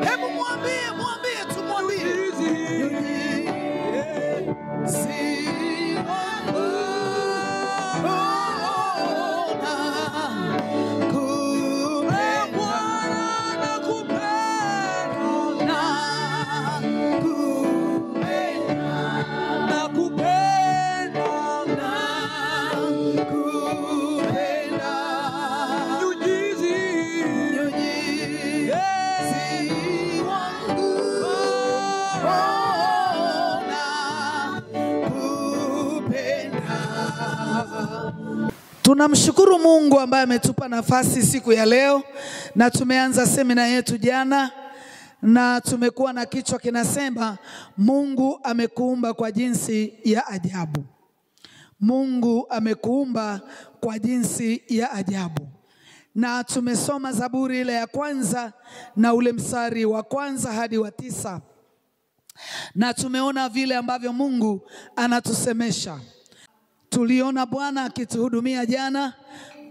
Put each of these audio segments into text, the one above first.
Hebu mwambie tumwambie. Tunamshukuru Mungu ambaye ametupa nafasi siku ya leo, na tumeanza semina yetu jana, na tumekuwa na kichwa kinasema Mungu amekuumba kwa jinsi ya ajabu. Mungu amekuumba kwa jinsi ya ajabu. Na tumesoma Zaburi ile ya kwanza na ule mstari wa kwanza hadi wa 9. Na tumeona vile ambavyo Mungu anatusemesha. Tuliona Bwana akituhudumia jana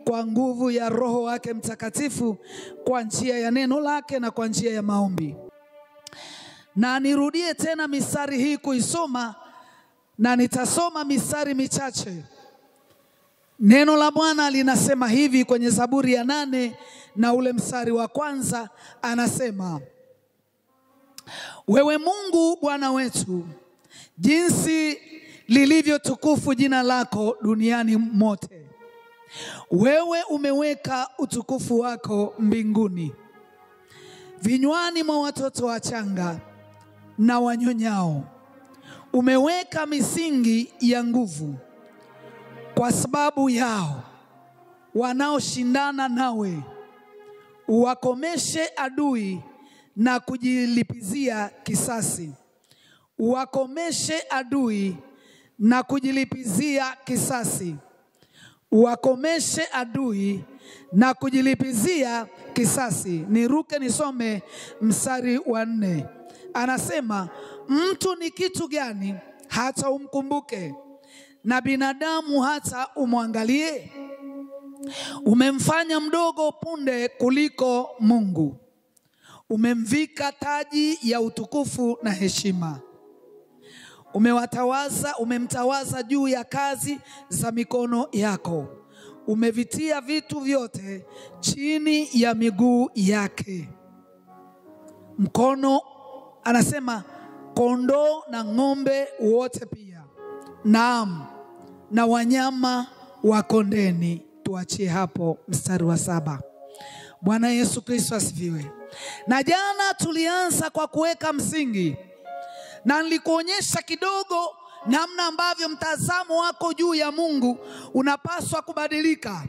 kwa nguvu ya Roho wake Mtakatifu, kwa njia ya neno lake na kwa njia ya maombi. Na nirudie tena mistari hii kuisoma, na nitasoma mistari michache. Neno la Bwana linasema hivi kwenye Zaburi ya 8 na ule mstari wa kwanza, anasema: Wewe Mungu Bwana wetu, jinsi lilivyo tukufu jina lako duniani mote. Wewe umeweka utukufu wako mbinguni, vinywani mwa watoto wachanga na wanyonyao. Umeweka misingi ya nguvu kwa sababu yao wanaoshindana nawe. Uwakomeshe adui na kujilipizia kisasi. Uwakomeshe adui na kujilipizia kisasi. Uwakomeshe adui na kujilipizia kisasi. Niruke nisome mstari wa 4. Anasema, mtu ni kitu gani hata umkumbuke, na binadamu hata umwangalie? Umemfanya mdogo punde kuliko Mungu. Umemvika taji ya utukufu na heshima. Umemtawaza juu ya kazi za mikono yako. Umevitia vitu vyote chini ya miguu yake. Mkono, anasema, kondoo na ng'ombe wote pia, naam, na wanyama wa kondeni. Tuachie hapo mstari wa 7. Bwana Yesu Kristo asifiwe. Na jana tulianza kwa kuweka msingi, na nilikuonyesha kidogo namna ambavyo mtazamo wako juu ya Mungu unapaswa kubadilika.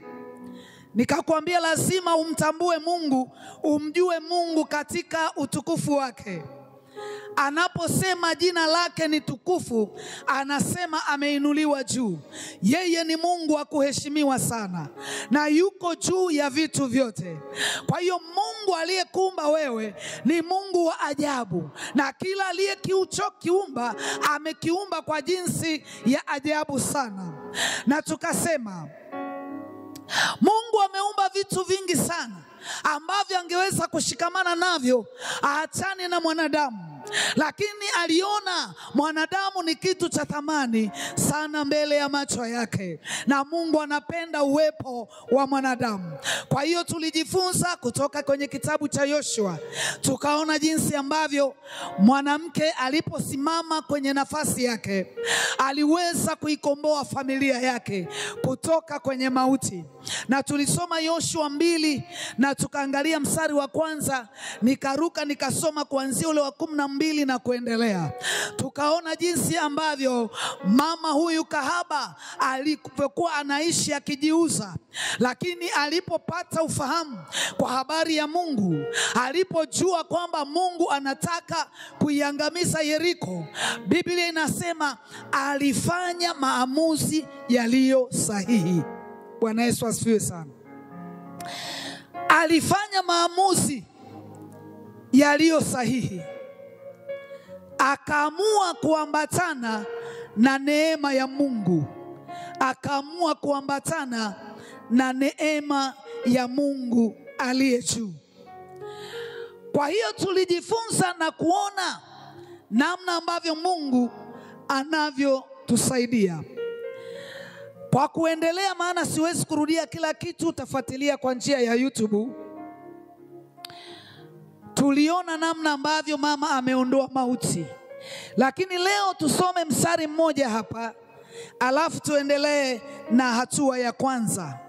Nikakwambia lazima umtambue Mungu, umjue Mungu katika utukufu wake. Anaposema jina lake ni tukufu, anasema ameinuliwa juu. Yeye ni Mungu wa kuheshimiwa sana, na yuko juu ya vitu vyote. Kwa hiyo Mungu aliyekuumba wewe ni Mungu wa ajabu, na kila aliyekiumba amekiumba kwa jinsi ya ajabu sana. Na tukasema Mungu ameumba vitu vingi sana ambavyo angeweza kushikamana navyo aachane na mwanadamu, lakini aliona mwanadamu ni kitu cha thamani sana mbele ya macho yake, na Mungu anapenda uwepo wa mwanadamu. Kwa hiyo tulijifunza kutoka kwenye kitabu cha Yoshua, tukaona jinsi ambavyo mwanamke aliposimama kwenye nafasi yake aliweza kuikomboa familia yake kutoka kwenye mauti. Na tulisoma Yoshua 2 na tukaangalia mstari wa kwanza, nikaruka nikasoma kuanzia ule wa 12 na kuendelea. Tukaona jinsi ambavyo mama huyu kahaba alipokuwa anaishi akijiuza, lakini alipopata ufahamu kwa habari ya Mungu, alipojua kwamba Mungu anataka kuiangamiza Yeriko, Biblia inasema alifanya maamuzi yaliyo sahihi. Bwana Yesu asifiwe sana. Alifanya maamuzi yaliyo sahihi. Akaamua kuambatana na neema ya Mungu. Akaamua kuambatana na neema ya Mungu aliye juu. Kwa hiyo tulijifunza na kuona namna ambavyo Mungu anavyotusaidia. Kwa kuendelea, maana siwezi kurudia kila kitu, utafuatilia kwa njia ya YouTube. Tuliona namna ambavyo mama ameondoa mauti. Lakini leo tusome mstari mmoja hapa, alafu tuendelee na hatua ya kwanza.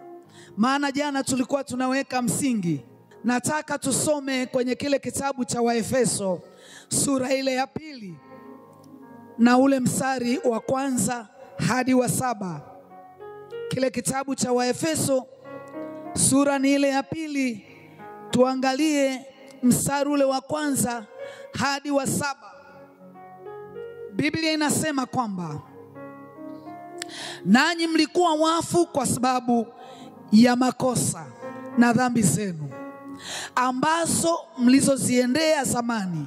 Maana jana tulikuwa tunaweka msingi. Nataka tusome kwenye kile kitabu cha Waefeso sura ile ya 2 na ule mstari wa 1 hadi wa 7. Kile kitabu cha Waefeso sura ni ile ya 2, tuangalie mstari ule wa 1 hadi wa 7. Biblia inasema kwamba nanyi mlikuwa wafu kwa sababu ya makosa na dhambi zenu ambazo mlizoziendea zamani,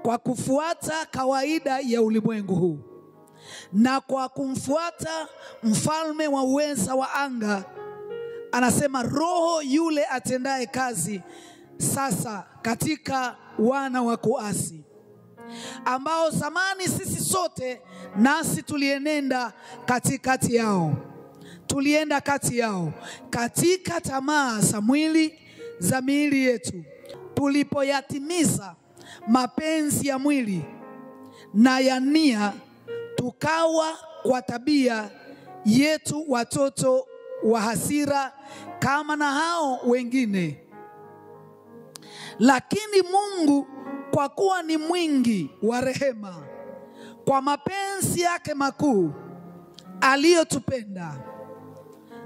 kwa kufuata kawaida ya ulimwengu huu na kwa kumfuata mfalme wa uweza wa anga, anasema roho yule atendaye kazi sasa katika wana wa kuasi, ambao zamani sisi sote nasi tulienda kati yao katika tamaa za mwili, za miili yetu, tulipoyatimiza mapenzi ya mwili na ya nia, tukawa kwa tabia yetu watoto wa hasira kama na hao wengine. Lakini Mungu kwa kuwa ni mwingi wa rehema, kwa mapenzi yake makuu aliyotupenda,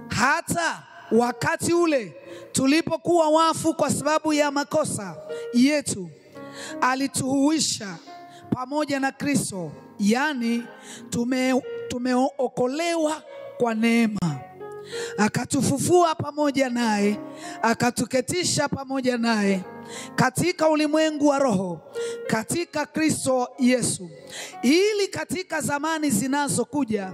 hata wakati ule tulipokuwa wafu kwa sababu ya makosa yetu, alituhuisha pamoja na Kristo. Yani tumeokolewa kwa neema. Akatufufua pamoja naye, akatuketisha pamoja naye katika ulimwengu wa roho katika Kristo Yesu, ili katika zamani zinazokuja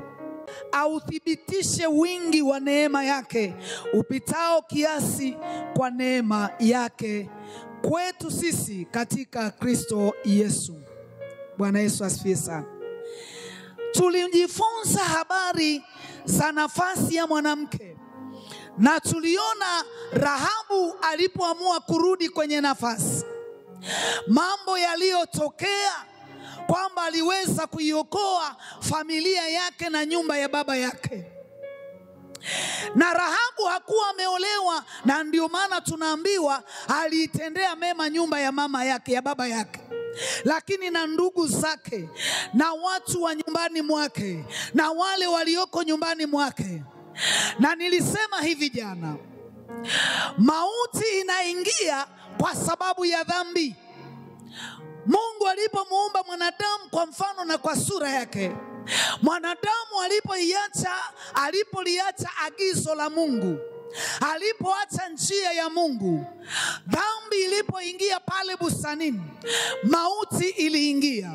authibitishe wingi wa neema yake upitao kiasi kwa neema yake kwetu sisi katika Kristo Yesu. Bwana Yesu asifiwe sana. Tulijifunza habari za nafasi ya mwanamke, na tuliona Rahabu alipoamua kurudi kwenye nafasi, mambo yaliyotokea kwamba aliweza kuiokoa familia yake na nyumba ya baba yake. Na Rahabu hakuwa ameolewa, na ndio maana tunaambiwa aliitendea mema nyumba ya mama yake, ya baba yake. Lakini na ndugu zake na watu wa nyumbani mwake na wale walioko nyumbani mwake. Na nilisema hivi jana, mauti inaingia kwa sababu ya dhambi. Mungu alipomuumba mwanadamu kwa mfano na kwa sura yake, mwanadamu alipoliacha agizo la Mungu, alipoacha njia ya Mungu, dhambi ilipoingia pale bustanini, mauti iliingia.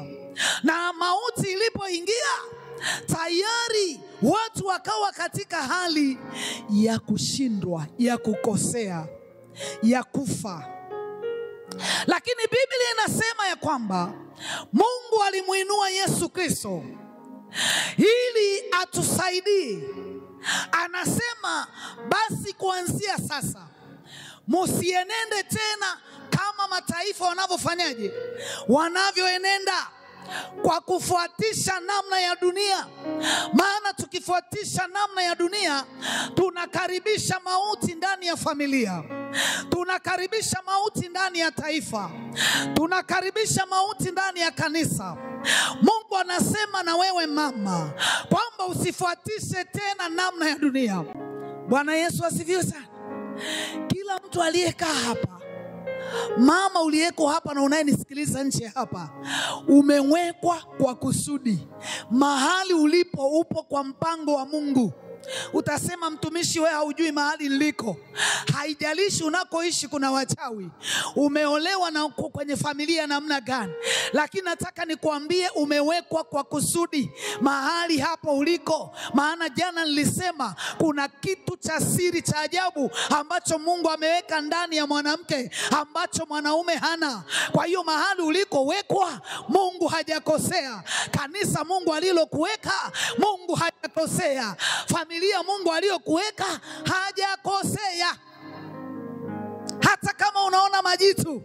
Na mauti ilipoingia, tayari watu wakawa katika hali ya kushindwa, ya kukosea, ya kufa. Lakini Biblia inasema ya kwamba Mungu alimuinua Yesu Kristo ili atusaidie. Anasema basi kuanzia sasa musienende tena kama mataifa wanavyofanyaje, wanavyoenenda, kwa kufuatisha namna ya dunia. Maana tukifuatisha namna ya dunia, tunakaribisha mauti ndani ya familia, tunakaribisha mauti ndani ya taifa, tunakaribisha mauti ndani ya kanisa. Mungu anasema na wewe mama kwamba usifuatishe tena namna ya dunia. Bwana Yesu asifiwe sana. Kila mtu aliyekaa hapa, mama uliyeko hapa na unayenisikiliza nje hapa, umewekwa kwa kusudi. Mahali ulipo upo kwa mpango wa Mungu. Utasema mtumishi, wewe haujui mahali niliko. Haijalishi unakoishi kuna wachawi. Umeolewa na kwenye familia namna gani, lakini nataka nikuambie umewekwa kwa kusudi mahali hapo uliko. Maana jana nilisema kuna kitu cha siri cha ajabu ambacho Mungu ameweka ndani ya mwanamke ambacho mwanaume hana. Kwa hiyo mahali uliko wekwa, Mungu hajakosea. Kanisa Mungu alilokuweka, Mungu hajakosea. Familia Mungu aliyokuweka hajakosea. Hata kama unaona majitu,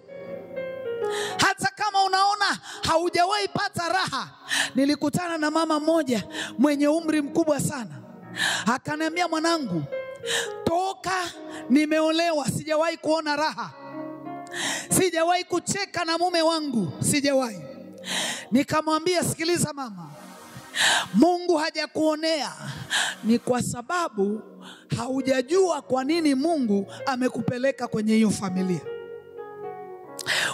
hata kama unaona haujawahi pata raha. Nilikutana na mama mmoja mwenye umri mkubwa sana. Akaniambia, mwanangu, toka nimeolewa sijawahi kuona raha. Sijawahi kucheka na mume wangu, sijawahi. Nikamwambia, sikiliza mama, Mungu hajakuonea. Ni kwa sababu haujajua kwa nini Mungu amekupeleka kwenye hiyo familia.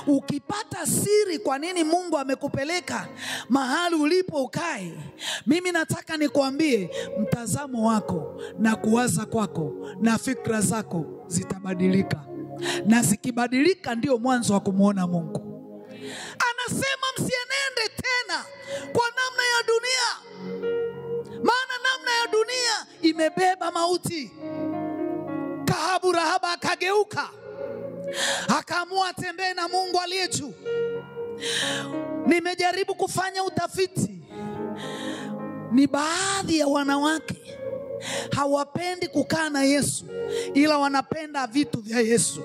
Ukipata siri kwa nini Mungu amekupeleka mahali ulipo ukae, mimi nataka nikuambie, mtazamo wako na kuwaza kwako na fikra zako zitabadilika. Na zikibadilika ndio mwanzo wa kumuona Mungu. Anasema msienende tena kwa namna ya dunia. Maana namna ya dunia imebeba mauti. Kahabu Rahaba akageuka, akaamua tembee na Mungu aliye juu. Nimejaribu kufanya utafiti. Ni baadhi ya wanawake hawapendi kukaa na Yesu, ila wanapenda vitu vya Yesu.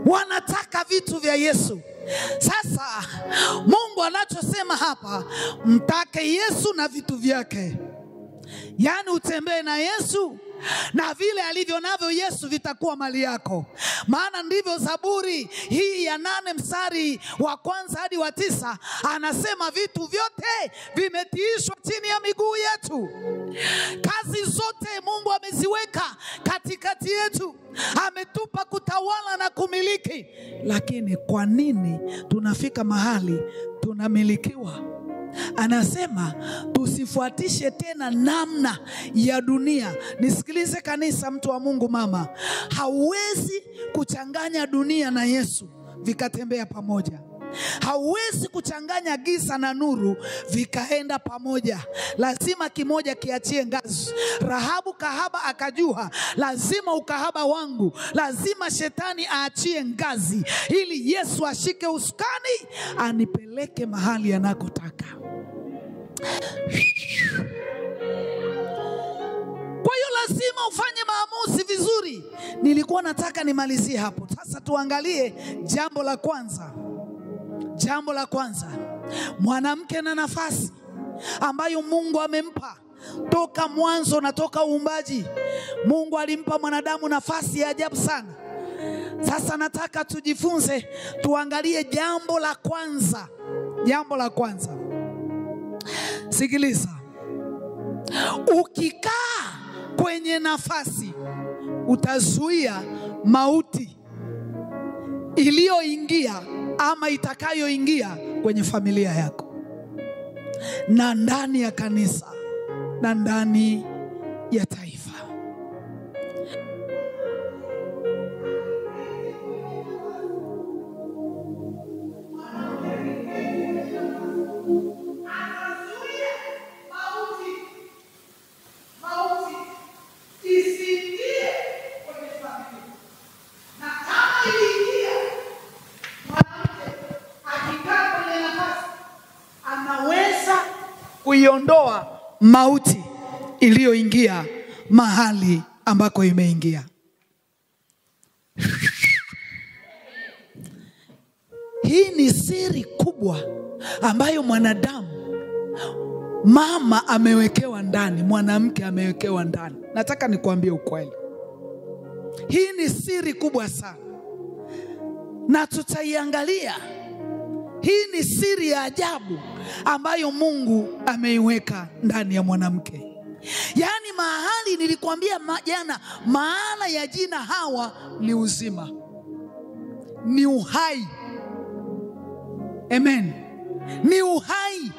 Wanataka vitu vya Yesu. Sasa Mungu anachosema hapa, mtake Yesu na vitu vyake. Yani utembee na Yesu na vile alivyo navyo Yesu vitakuwa mali yako. Maana ndivyo Zaburi hii ya 8 mstari wa 1 hadi wa 9 anasema, vitu vyote vimetiishwa chini ya miguu yetu. Kazi zote Mungu ameziweka katikati yetu. Ametupa kutawala na kumiliki. Lakini kwa nini tunafika mahali tunamilikiwa? Anasema tusifuatishe tena namna ya dunia. Nisikilize kanisa, mtu wa Mungu, mama, hauwezi kuchanganya dunia na Yesu vikatembea pamoja. Hauwezi kuchanganya giza na nuru vikaenda pamoja. Lazima kimoja kiachie ngazi. Rahabu kahaba akajua, lazima ukahaba wangu, lazima shetani aachie ngazi ili Yesu ashike usukani anipeleke mahali anakotaka. Kwa hiyo lazima ufanye maamuzi vizuri. Nilikuwa nataka nimalizie hapo. Sasa tuangalie jambo la kwanza. Jambo la kwanza, mwanamke na nafasi ambayo Mungu amempa toka mwanzo na toka uumbaji. Mungu alimpa mwanadamu nafasi ya ajabu sana. Sasa nataka tujifunze, tuangalie jambo la kwanza. Jambo la kwanza, sikiliza, ukikaa kwenye nafasi utazuia mauti iliyoingia ama itakayoingia kwenye familia yako na ndani ya kanisa na ndani ya taifa. Kuiondoa mauti iliyoingia mahali ambako imeingia. Hii ni siri kubwa ambayo mwanadamu, mama amewekewa ndani, mwanamke amewekewa ndani. Nataka nikuambie ukweli. Hii ni siri kubwa sana na tutaiangalia. Hii ni siri ya ajabu ambayo Mungu ameiweka ndani ya mwanamke. Yani mahali nilikwambia jana, maana ya jina Hawa ni uzima, ni uhai. Amen. Ni uhai.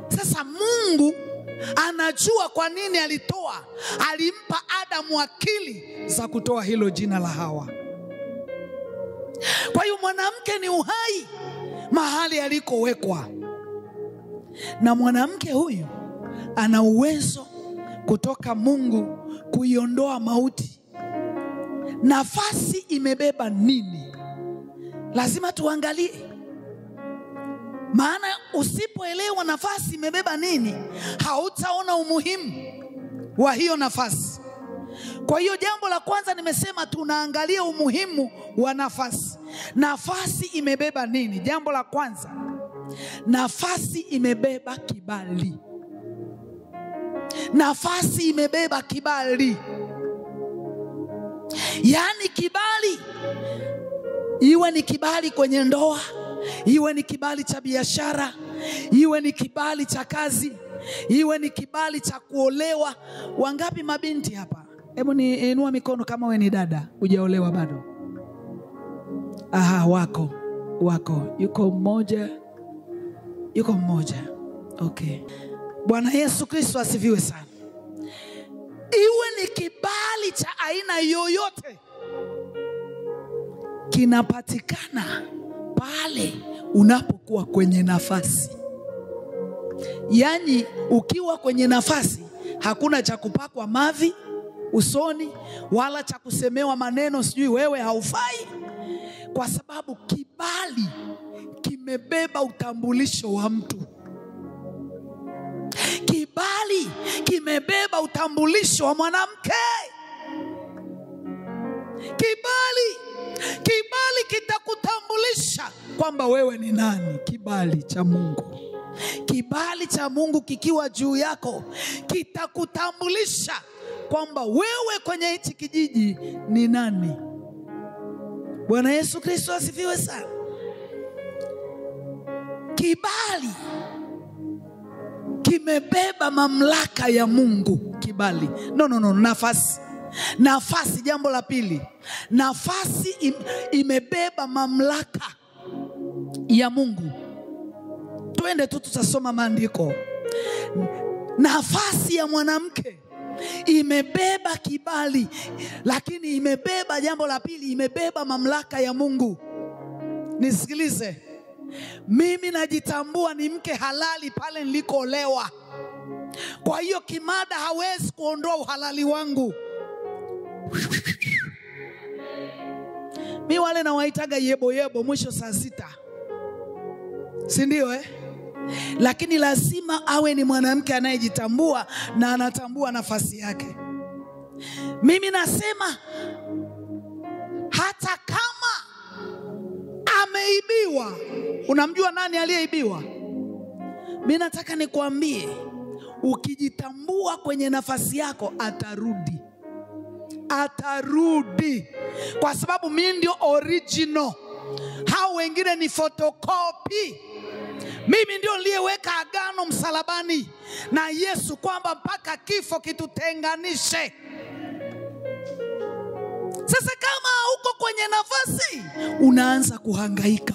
Sasa Mungu anajua kwa nini alitoa. Alimpa Adamu akili za kutoa hilo jina la Hawa. Kwa hiyo mwanamke ni uhai mahali alikowekwa. Na mwanamke huyu ana uwezo kutoka Mungu kuiondoa mauti. Nafasi imebeba nini? Lazima tuangalie. Maana usipoelewa nafasi imebeba nini, hautaona umuhimu wa hiyo nafasi. Kwa hiyo jambo la kwanza nimesema tunaangalia umuhimu wa nafasi. Nafasi imebeba nini? Jambo la kwanza, nafasi imebeba kibali. Nafasi imebeba kibali. Yaani kibali, iwe ni kibali kwenye ndoa, iwe ni kibali cha biashara, iwe ni kibali cha kazi, iwe ni kibali cha kuolewa. Wangapi mabinti hapa? Hebu niinua mikono kama we ni dada, hujaolewa bado. Aha, wako. Yuko mmoja. Okay. Bwana Yesu Kristo asifiwe sana. Iwe ni kibali cha aina yoyote, kinapatikana pale unapokuwa kwenye nafasi. Yaani ukiwa kwenye nafasi, hakuna cha kupakwa mavi usoni wala cha kusemewa maneno sijui wewe haufai, kwa sababu kibali kimebeba utambulisho wa mtu. Kibali kimebeba utambulisho wa mwanamke. Kibali kitakutambulisha kwamba wewe ni nani. Kibali cha Mungu. Kibali cha Mungu kikiwa juu yako kitakutambulisha kwamba wewe kwenye hichi kijiji ni nani. Bwana Yesu Kristo asifiwe sana. Kibali kimebeba mamlaka ya Mungu. Kibali. No, nafasi. Nafasi, jambo la pili. Nafasi imebeba mamlaka ya Mungu. Twende tu tutasoma maandiko. Nafasi ya mwanamke imebeba kibali, lakini imebeba jambo la pili, imebeba mamlaka ya Mungu. Nisikilize. Mimi najitambua ni mke halali pale nilikoolewa. Kwa hiyo kimada hawezi kuondoa uhalali wangu. Mimi wale nawaitaga yebo mwisho saa 6. Si ndio Lakini lazima awe ni mwanamke anayejitambua na anatambua nafasi yake. Mimi nasema hata kama ameibiwa, unamjua nani aliyeibiwa? Mimi nataka nikuambie, ukijitambua kwenye nafasi yako atarudi. Kwa sababu mimi ndio original. Hao wengine ni photocopy. Mimi ndio niliyeweka agano msalabani na Yesu kwamba mpaka kifo kitutenganishe. Sasa kama uko kwenye nafasi, unaanza kuhangaika,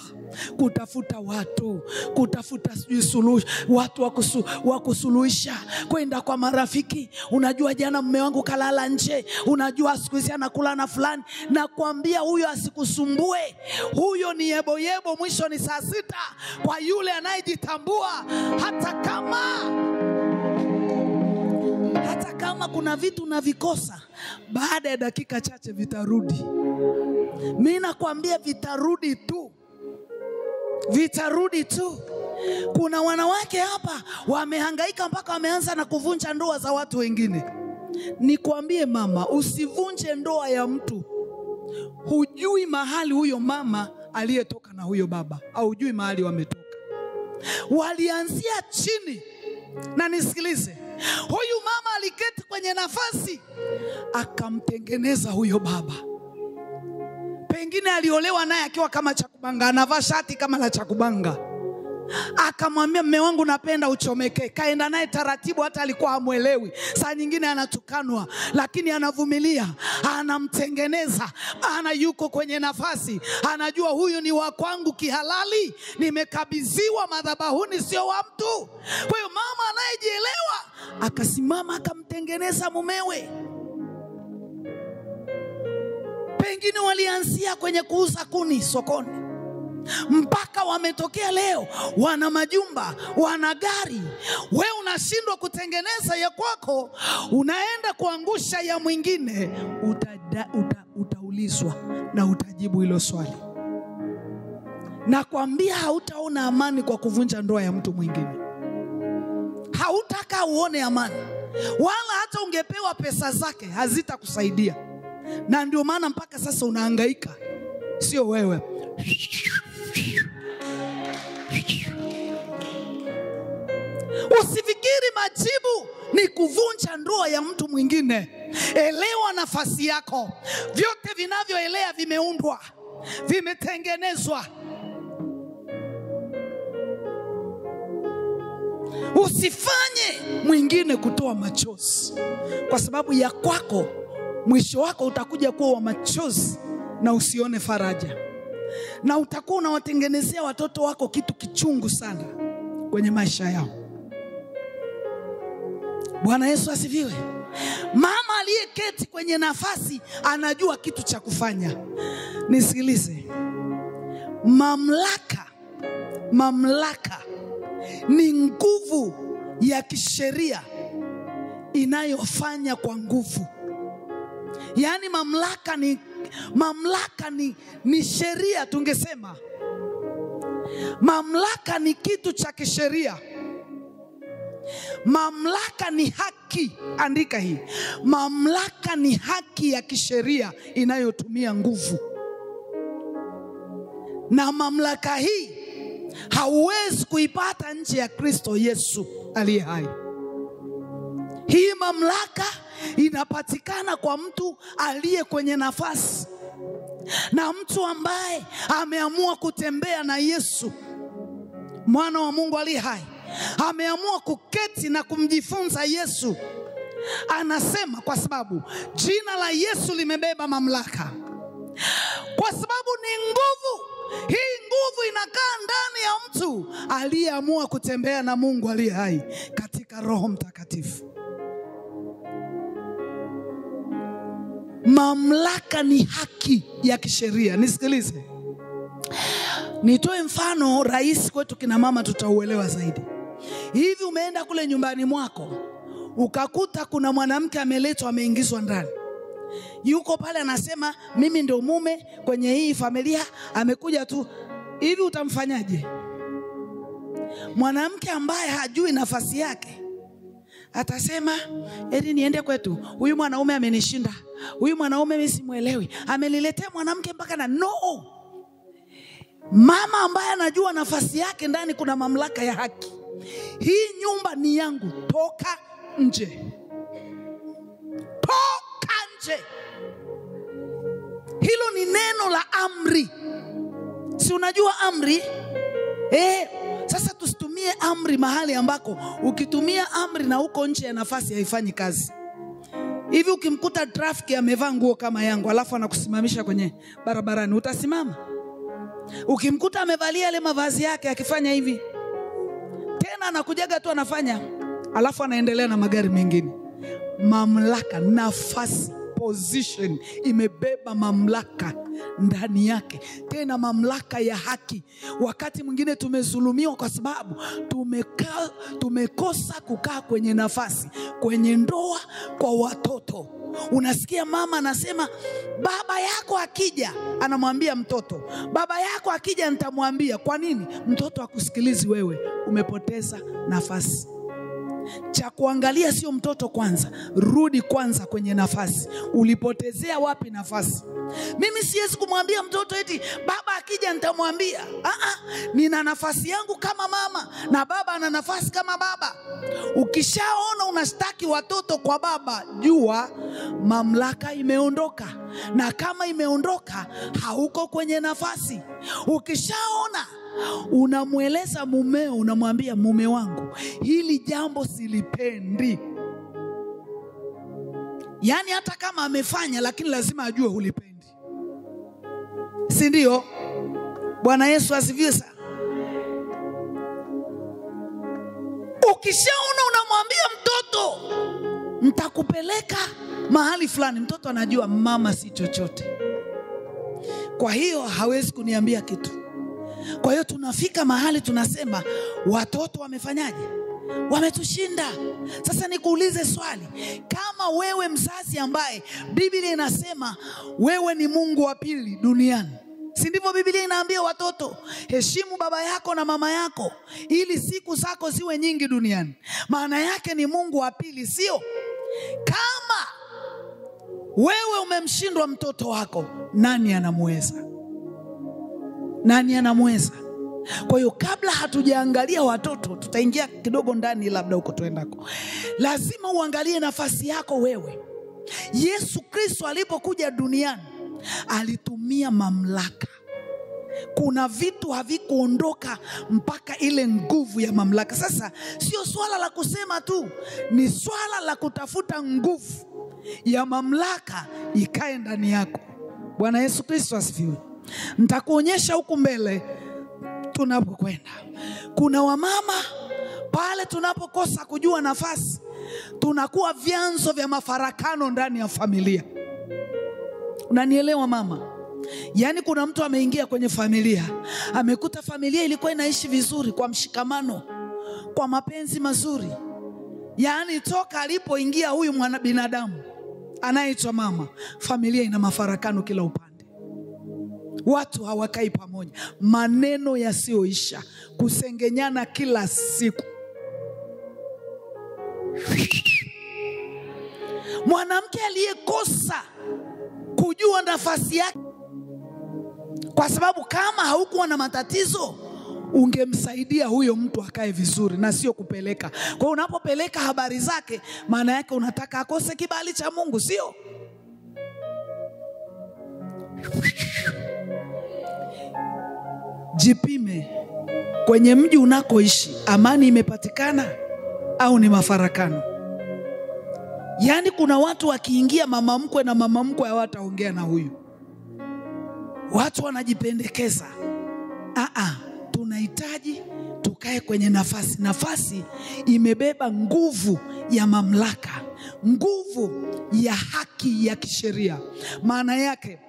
kutafuta watu, kutafuta watu wa kusuluhisha, kwenda kwa marafiki. Unajua jana mume wangu kalala nje, unajua siku hizi anakula na fulani. Na kuambia huyo asikusumbue. Huyo ni yebo, mwisho ni saa 6 kwa yule anayejitambua. Hata kama kuna vitu unavikosa, baada ya dakika chache vitarudi. Mimi nakwambia vitarudi tu. Kuna wanawake hapa wamehangaika mpaka wameanza na kuvunja ndoa za watu wengine. Nikwambie mama, usivunje ndoa ya mtu. Hujui mahali huyo mama aliyetoka na huyo baba, au hujui mahali wametoka. Walianzia chini. Na nisikilize, huyu mama aliketi kwenye nafasi, akamtengeneza huyo baba. Pengine aliolewa naye akiwa kama chakubanga, anavaa shati kama la chakubanga. Akamwambia mume wangu napenda uchomeke. Kaenda naye taratibu, hata alikuwa hamuelewi. Saa nyingine anatukanwa, lakini anavumilia, anamtengeneza. Maana yuko kwenye nafasi, anajua huyu ni wa kwangu kihalali, nimekabidhiwa madhabahuni, sio wa mtu. Kwa hiyo mama anayejielewa akasimama akamtengeneza mumewe. Pengine walianzia kwenye kuuza kuni sokoni, mpaka wametokea leo wana majumba, wana gari. Wewe unashindwa kutengeneza ya kwako, unaenda kuangusha ya mwingine. Utaulizwa na utajibu hilo swali. Nakwambia hautaona amani kwa kuvunja ndoa ya mtu mwingine. Hautaka uone amani, wala hata ungepewa pesa zake hazitakusaidia. Na ndio maana mpaka sasa unahangaika, sio wewe. Usifikiri majibu ni kuvunja ndoa ya mtu mwingine. Elewa nafasi yako. Vyote vinavyoelea vimeundwa, vimetengenezwa. Usifanye mwingine kutoa machozi, kwa sababu ya kwako mwisho wako utakuja kuwa wa machozi na usione faraja. Na utakuwa unawatengenezea watoto wako kitu kichungu sana kwenye maisha yao. Bwana Yesu asifiwe. Mama aliyeketi kwenye nafasi anajua kitu cha kufanya. Nisikilize. Mamlaka ni nguvu ya kisheria inayofanya kwa nguvu. Yaani mamlaka ni sheria, tungesema. Mamlaka ni kitu cha kisheria. Mamlaka ni haki. Andika hii. Mamlaka ni haki ya kisheria inayotumia nguvu. Na mamlaka hii hauwezi kuipata nje ya Kristo Yesu aliye hai. Hii mamlaka inapatikana kwa mtu aliye kwenye nafasi, na mtu ambaye ameamua kutembea na Yesu mwana wa Mungu aliye hai. Ameamua kuketi na kumjifunza Yesu. Anasema kwa sababu jina la Yesu limebeba mamlaka. Kwa sababu ni nguvu. Hii nguvu inakaa ndani ya mtu aliyeamua kutembea na Mungu aliye hai katika Roho Mtakatifu. Mamlaka ni haki ya kisheria. Nisikilize. Nitoe mfano rahisi kwetu kina mama, tutauelewa zaidi. Hivi umeenda kule nyumbani mwako, ukakuta kuna mwanamke ameletwa, ameingizwa ndani. Yuko pale anasema mimi ndio mume kwenye hii familia, amekuja tu. Hivi utamfanyaje? Mwanamke ambaye hajui nafasi yake atasema eti niende kwetu, huyu mwanaume amenishinda, huyu mwanaume mimi simuelewi, ameniletea mwanamke mpaka na no. Mama ambaye anajua nafasi yake ndani kuna mamlaka ya haki. Hii nyumba ni yangu, toka nje. Toka nje. Hilo ni neno la amri. Si unajua amri? Sasa tusitumie amri mahali ambako ukitumia amri na uko nje ya nafasi haifanyi kazi. Hivi ukimkuta trafiki amevaa nguo kama yangu alafu anakusimamisha kwenye barabarani, utasimama? Ukimkuta amevalia ile mavazi yake akifanya hivi, tena anakujaga tu anafanya, alafu anaendelea na magari mengine. Mamlaka, nafasi, position imebeba mamlaka ndani yake, tena mamlaka ya haki. Wakati mwingine tumezulumiwa kwa sababu tumekosa kukaa kwenye nafasi, kwenye ndoa, kwa watoto. Unasikia mama anasema baba yako akija, anamwambia mtoto baba yako akija nitamwambia. Kwa nini? Mtoto akusikilizi wewe, umepoteza nafasi. Cha kuangalia sio mtoto kwanza, rudi kwanza kwenye nafasi. Ulipotezea wapi nafasi? Mimi siwezi kumwambia mtoto eti baba akija nitamwambia. Nina nafasi yangu kama mama, na baba ana nafasi kama baba. Ukishaona unashtaki watoto kwa baba, jua mamlaka imeondoka. na kama imeondoka hauko kwenye nafasi. Ukishaona unamweleza mumeo, unamwambia mume wangu, hili jambo silipendi. Yani hata kama amefanya, lakini lazima ajue hulipendi, si ndio? Bwana Yesu asifiwe sana. Ukishaona unamwambia mtoto, nitakupeleka mahali fulani, mtoto anajua mama si chochote, kwa hiyo hawezi kuniambia kitu. Kwa hiyo tunafika mahali tunasema watoto wamefanyaje? Wametushinda. Sasa nikuulize swali, kama wewe mzazi ambaye Biblia inasema wewe ni Mungu wa pili duniani, si ndivyo Biblia inaambia watoto, heshimu baba yako na mama yako ili siku zako ziwe nyingi duniani? Maana yake ni Mungu wa pili, sio? Kama wewe umemshindwa mtoto wako, nani anamweza? Nani anamweza? Kwa hiyo kabla hatujaangalia watoto, tutaingia kidogo ndani labda huko tuendako, lazima uangalie nafasi yako wewe. Yesu Kristo alipokuja duniani alitumia mamlaka. Kuna vitu havikuondoka mpaka ile nguvu ya mamlaka. Sasa sio swala la kusema tu, ni swala la kutafuta nguvu ya mamlaka ikae ndani yako. Bwana Yesu Kristo asifiwe. Nitakuonyesha huku mbele tunapokwenda. Kuna wamama pale tunapokosa kujua nafasi, tunakuwa vyanzo vya mafarakano ndani ya familia. Unanielewa mama? Yani kuna mtu ameingia kwenye familia, amekuta familia ilikuwa inaishi vizuri kwa mshikamano, kwa mapenzi mazuri. Yani toka alipoingia huyu mwana binadamu anaitwa mama, familia ina mafarakano kila upande. Watu hawakai pamoja, maneno yasioisha, kusengenyana kila siku. Mwanamke aliyekosa kujua nafasi yake, kwa sababu kama haukuwa na matatizo ungemsaidia huyo mtu akae vizuri na sio kupeleka. Kwa hiyo unapopeleka habari zake, maana yake unataka akose kibali cha Mungu, sio? Jipime kwenye mji unakoishi, amani imepatikana au ni mafarakano? Yani kuna watu wakiingia mama mkwe na mama mkwe hawataongea na huyu. Watu wanajipendekeza. Tunahitaji tukae kwenye nafasi. Nafasi imebeba nguvu ya mamlaka, nguvu ya haki ya kisheria. Maana yake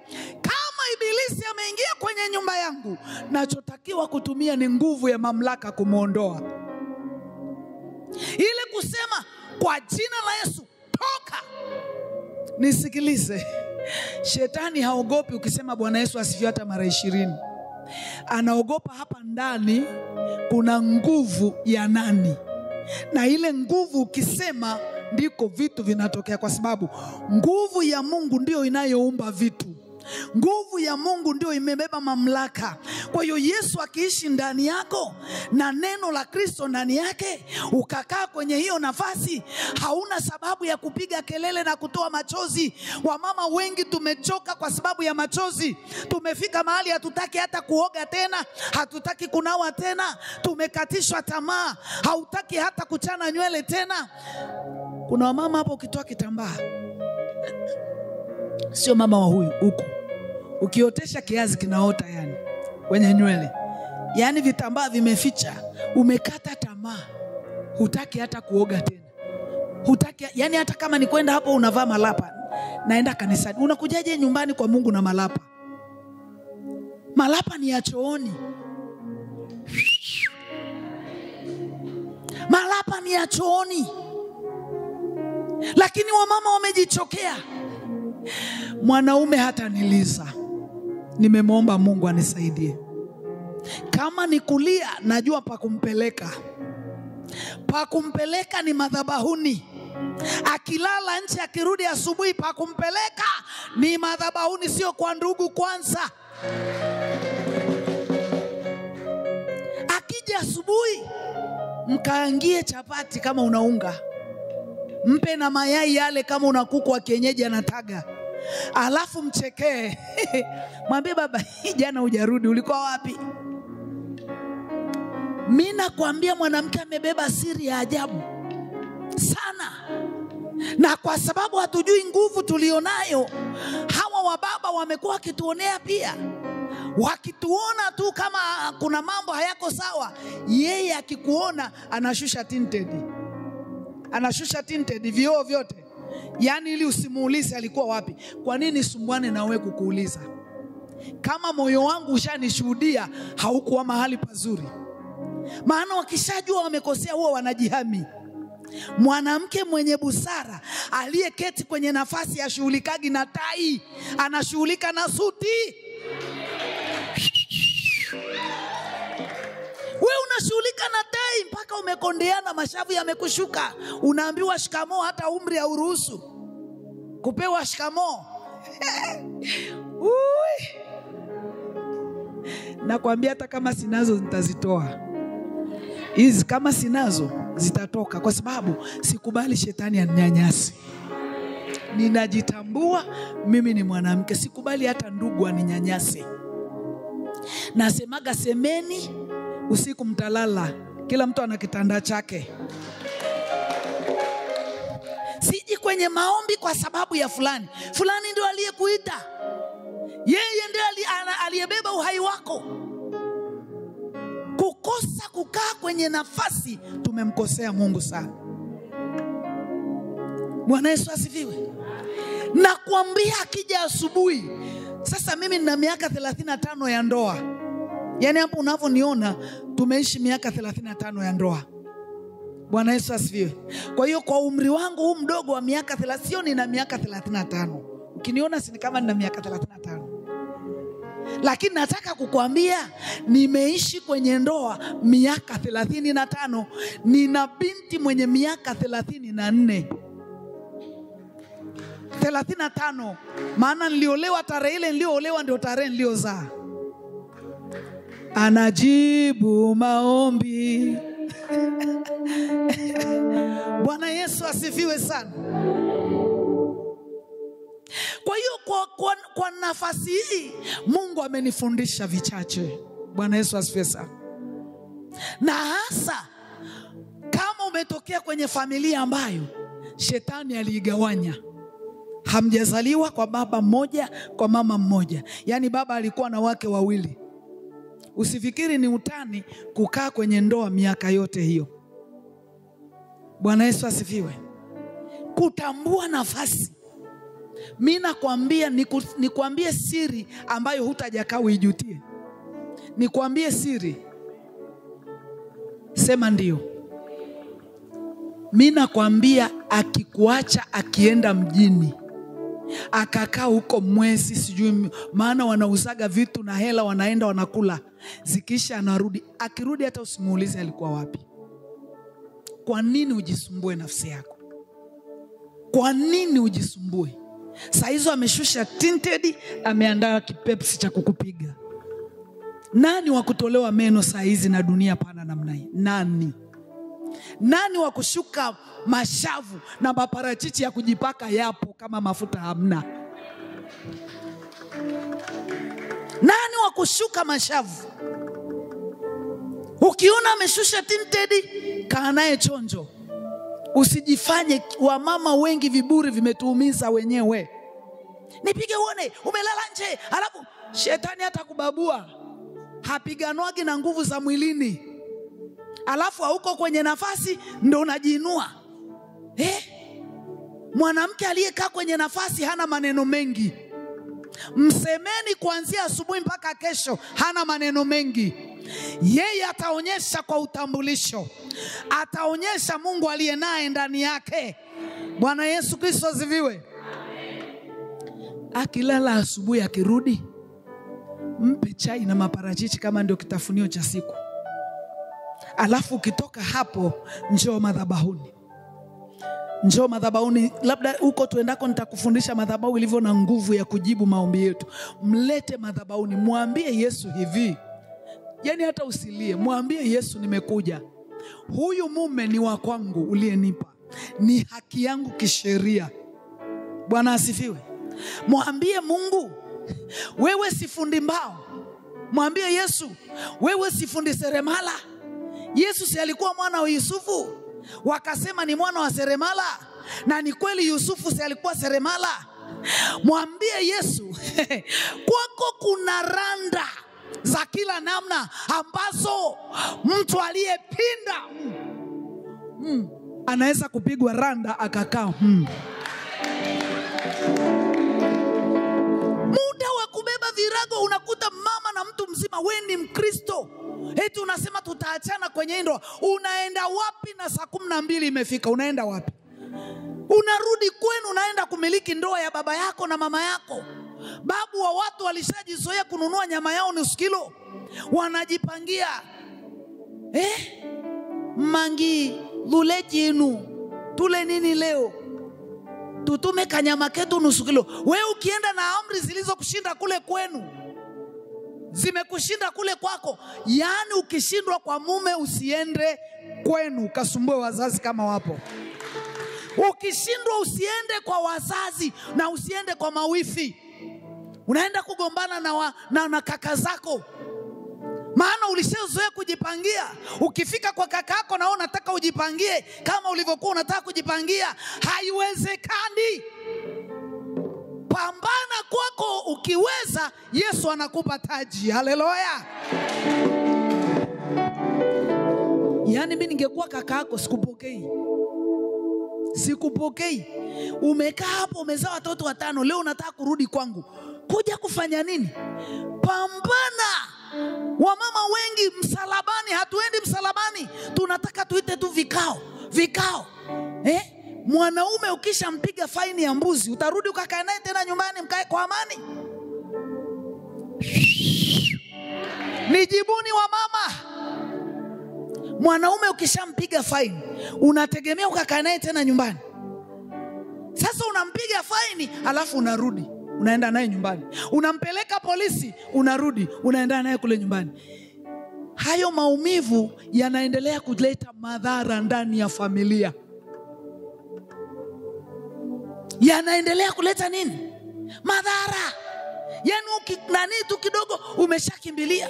kama ibilisi ameingia kwenye nyumba yangu, nachotakiwa kutumia ni nguvu ya mamlaka kumuondoa. Ile kusema kwa jina la Yesu toka. Nisikilize, shetani haogopi ukisema Bwana Yesu asifiwe hata mara 20. Anaogopa hapa ndani kuna nguvu ya nani, na ile nguvu ukisema ndiko vitu vinatokea, kwa sababu nguvu ya Mungu ndio inayoumba vitu. Nguvu ya Mungu ndio imebeba mamlaka. Kwa hiyo Yesu akiishi ndani yako na neno la Kristo ndani yake, ukakaa kwenye hiyo nafasi, hauna sababu ya kupiga kelele na kutoa machozi. Wamama wengi tumechoka kwa sababu ya machozi. Tumefika mahali hatutaki hata kuoga tena, hatutaki kunawa tena, tumekatishwa tamaa, hautaki hata kuchana nywele tena. Kuna wamama hapo ukitoa kitambaa, sio mama wa huku, ukiotesha kiazi kinaota yani kwenye nywele, yani vitambaa vimeficha, umekata tamaa, hutaki hata kuoga tena, hutaki yani hata kama ni kwenda hapo unavaa malapa, naenda kanisani. Unakujaje nyumbani kwa Mungu na malapa? Malapa ni ya chooni. Malapa ni ya chooni. Lakini wamama wamejichokea. Mwanaume hata niliza, nimemwomba Mungu anisaidie. Kama ni kulia, najua pa kumpeleka. Pa kumpeleka ni madhabahuni. Akilala nje akirudi asubuhi, pa kumpeleka ni madhabahuni, sio kwa ndugu kwanza. Akija asubuhi, mkaangie chapati kama unaunga, mpe na mayai yale kama una kuku wa kienyeji anataga. alafu mchekee. Mwambie baba, jana hujarudi, ulikuwa wapi? Mimi nakwambia mwanamke amebeba siri ya ajabu sana. Na kwa sababu hatujui nguvu tulionayo, hawa wababa wamekuwa wakituonea pia. Wakituona tu kama kuna mambo hayako sawa, yeye akikuona anashusha tinted. Anashusha tinted vioo vyote. Yaani ili usimuulize alikuwa wapi. Kwa nini sumbuane na wewe kukuuliza? Kama moyo wangu ushanishuhudia haukuwa mahali pazuri. Maana wakishajua wamekosea huwa wanajihami. Mwanamke mwenye busara aliyeketi kwenye nafasi ya shughulikagi na tai, anashughulika na suti. Wewe unashughulika na tai mpaka umekondeana, mashavu yamekushuka. Unaambiwa shikamoo, hata umri hauruhusu kupewa shikamoo. Nakwambia hata kama sinazo nitazitoa. Hizi kama sinazo zitatoka, kwa sababu sikubali shetani aninyanyase. Ninajitambua mimi ni mwanamke, sikubali hata ndugu aninyanyase. Nasemaga semeni usiku mtalala, kila mtu ana kitanda chake. Siji kwenye maombi kwa sababu ya fulani. Fulani ndio aliyekuita. Yeye ndio aliyebeba uhai wako. Kukosa kukaa kwenye nafasi, tumemkosea Mungu sana. Bwana Yesu asifiwe. Nakwambia akija asubuhi. Sasa mimi nina miaka 35 ya ndoa. Yaani hapo unavyoniona tumeishi miaka 35 ya ndoa. Bwana Yesu asifiwe. Kwa hiyo kwa umri wangu huu mdogo wa miaka 30, nina miaka 35. Ukiniona si kama nina miaka 35. Lakini nataka kukuambia nimeishi kwenye ndoa miaka 35. Nina binti mwenye miaka 34. 35. Maana niliolewa tarehe ile niliolewa ndio tarehe niliozaa. Anajibu maombi. Bwana Yesu asifiwe sana. Kwa hiyo kwa nafasi hii Mungu amenifundisha vichache. Bwana Yesu asifiwe sana. Na hasa kama umetokea kwenye familia ambayo shetani aliigawanya. Hamjazaliwa kwa baba mmoja, kwa mama mmoja. Yaani baba alikuwa na wake wawili. Usifikiri ni utani kukaa kwenye ndoa miaka yote hiyo. Bwana Yesu asifiwe. Kutambua nafasi. Mimi nakwambia nikwambie siri ambayo hutajakaa uijutie. Nikwambie siri. Sema ndio. Mimi nakwambia akikuacha akienda mjini, akakaa huko mwezi sijui, maana wanauzaga vitu na hela wanaenda wanakula, zikisha anarudi. Akirudi hata usimuulize alikuwa wapi. Kwa nini ujisumbue nafsi yako? Kwa nini ujisumbue? Saa hizo ameshusha tinted, ameandaa kipepsi cha kukupiga. Nani wa kutolewa meno saa hizi na dunia pana namna hii? Nani? Nani wa kushuka mashavu na maparachichi ya kujipaka yapo kama mafuta hamna? Nani wa kushuka mashavu? Ukiona ameshusha tinted, kaa naye chonjo. Usijifanye, wamama wengi viburi vimetuumiza wenyewe. Nipige uone, umelala nje, alafu shetani atakubabua. Hapiganwagi na nguvu za mwilini. Alafu hauko kwenye nafasi ndo unajiinua. Mwanamke aliyekaa kwenye nafasi hana maneno mengi. Msemeni kuanzia asubuhi mpaka kesho, hana maneno mengi. Yeye ataonyesha kwa utambulisho. Ataonyesha Mungu aliye naye ndani yake. Bwana Yesu Kristo asifiwe. Akilala asubuhi akirudi, mpe chai na maparachichi kama ndio kitafunio cha siku. Alafu ukitoka hapo njoo madhabahuni. Njoo madhabahuni, labda huko tuendako nitakufundisha madhabahu ilivyo na nguvu ya kujibu maombi yetu. Mlete madhabahuni, muambie Yesu hivi. Yaani hata usilie, muambie Yesu nimekuja. Huyu mume ni wa kwangu uliyenipa. Ni haki yangu kisheria. Bwana asifiwe. Mwambie Mungu, wewe si fundi mbao. Mwambie Yesu, wewe si fundi seremala. Yesu si alikuwa mwana wa Yusufu, wakasema ni mwana wa seremala, na ni kweli Yusufu si alikuwa seremala. Mwambie Yesu, kwako kuna randa za kila namna ambazo mtu aliyepinda anaweza kupigwa randa akakaa. Muda wa kubeba virago, unakuta mama na mtu mzima, wewe ni Mkristo, eti unasema tutaachana kwenye ndoa. Unaenda wapi na saa 12 imefika? Unaenda wapi? Unarudi kwenu, unaenda kumiliki ndoa ya baba yako na mama yako. Babu wa watu walishajizoea kununua nyama yao nusu kilo. Wanajipangia, mangi luleji inu, tule nini leo? Tutume kanyama ketu nusu kilo. Wewe ukienda na amri zilizokushinda kule kwenu, zimekushinda kule kwako. Yani ukishindwa kwa mume, usiende kwenu ukasumbue wazazi kama wapo. Ukishindwa usiende kwa wazazi na usiende kwa mawifi. Unaenda kugombana na kaka zako, maana ulishazoea kujipangia. Ukifika kwa kaka yako na unataka ujipangie kama ulivyokuwa unataka kujipangia, haiwezekani. Pambana kwako, ukiweza Yesu anakupa taji. Haleluya. Yani mimi ningekuwa kaka yako sikupokei. Sikupokei. Umekaa hapo umezaa watoto 5, leo unataka kurudi kwangu. Kuja kufanya nini? Pambana. Wamama wengi msalabani, hatuendi msalabani. Tunataka tuite tu vikao. Mwanaume ukishampiga faini ya mbuzi, utarudi ukakae naye tena nyumbani mkae kwa amani? Nijibuni wa mama. Mwanaume ukishampiga faini, unategemea ukakae naye tena nyumbani? Sasa unampiga faini, alafu unarudi unaenda naye nyumbani. Unampeleka polisi, unarudi unaenda naye kule nyumbani. Hayo maumivu yanaendelea kuleta madhara ndani ya familia. Yanaendelea kuleta nini? Madhara. Yani nani tu kidogo umeshakimbilia.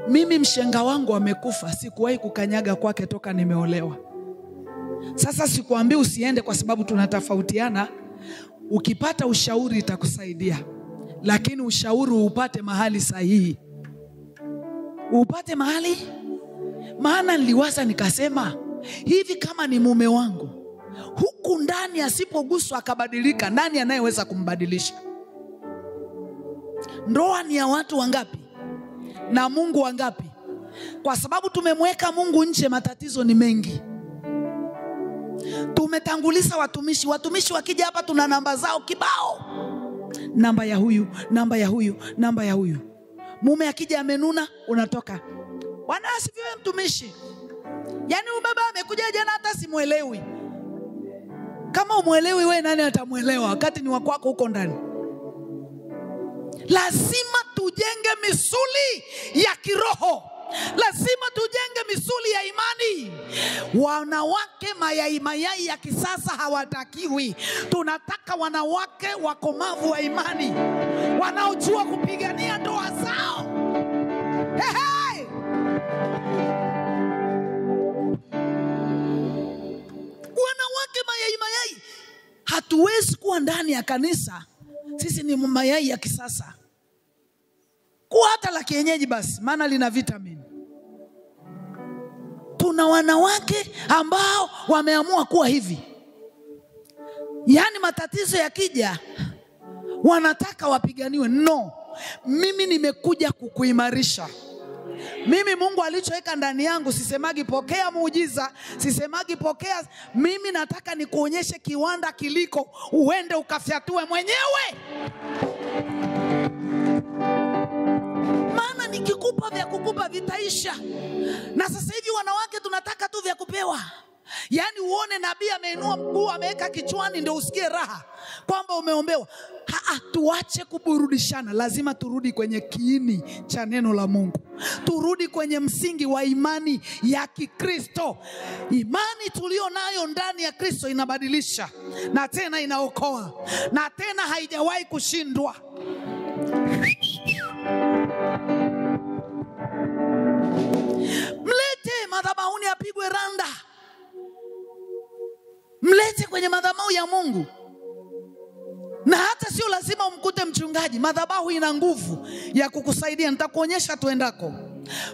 Mimi mshenga wangu amekufa, sikuwahi kukanyaga kwake toka nimeolewa. Sasa sikuambii usiende kwa sababu tunatofautiana. Ukipata ushauri itakusaidia, lakini ushauri upate mahali sahihi. Upate mahali. Maana niliwaza nikasema, hivi kama ni mume wangu huku ndani asipoguswa akabadilika, nani anayeweza kumbadilisha? Ndoa ni ya watu wangapi? Na Mungu wangapi? Kwa sababu tumemweka Mungu nje, matatizo ni mengi. Tumetanguliza watumishi wakija hapa tuna namba zao kibao. Namba ya huyu, namba ya huyu, namba ya huyu. Mume akija amenuna, unatoka. Bwana asifiwe mtumishi. Yani baba amekuja jana hata simuelewi. Kama umuelewi wewe, nani atamuelewa wakati ni wako huko ndani? Lazima tujenge misuli ya kiroho. Lazima tujenge misuli ya imani. Wanawake mayai ya kisasa hawatakiwi. Tunataka wanawake wakomavu wa imani, wanaojua kupigania ndoa zao. Hey! Wanawake mayai. Hatuwezi kuwa ndani ya kanisa sisi ni mayai ya kisasa. Kuwa hata la kienyeji basi, maana lina vitamini. Tuna wanawake ambao wameamua kuwa hivi. Yani matatizo yakija wanataka wapiganiwe. No, mimi nimekuja kukuimarisha. Mimi Mungu alichoweka ndani yangu, sisemagi pokea muujiza, sisemagi pokea. Mimi nataka nikuonyeshe kiwanda kiliko, uende ukafyatue mwenyewe. Maana nikikupa vya kukupa vitaisha. Na sasa hivi wanawake tunataka tu vya kupewa. Yani uone nabii ameinua mguu ameweka kichwani ndio usikie raha kwamba umeombewa. tuache kuburudishana. Lazima turudi kwenye kiini cha neno la Mungu. Turudi kwenye msingi wa imani ya Kikristo. Imani tulio nayo ndani ya Kristo inabadilisha, na tena inaokoa, na tena haijawahi kushindwa. Mlete madhabahuni apigwe randa. Mlete kwenye madhabahu ya Mungu. Na hata sio lazima umkute mchungaji. Madhabahu ina nguvu ya kukusaidia. Nitakuonyesha tuendako.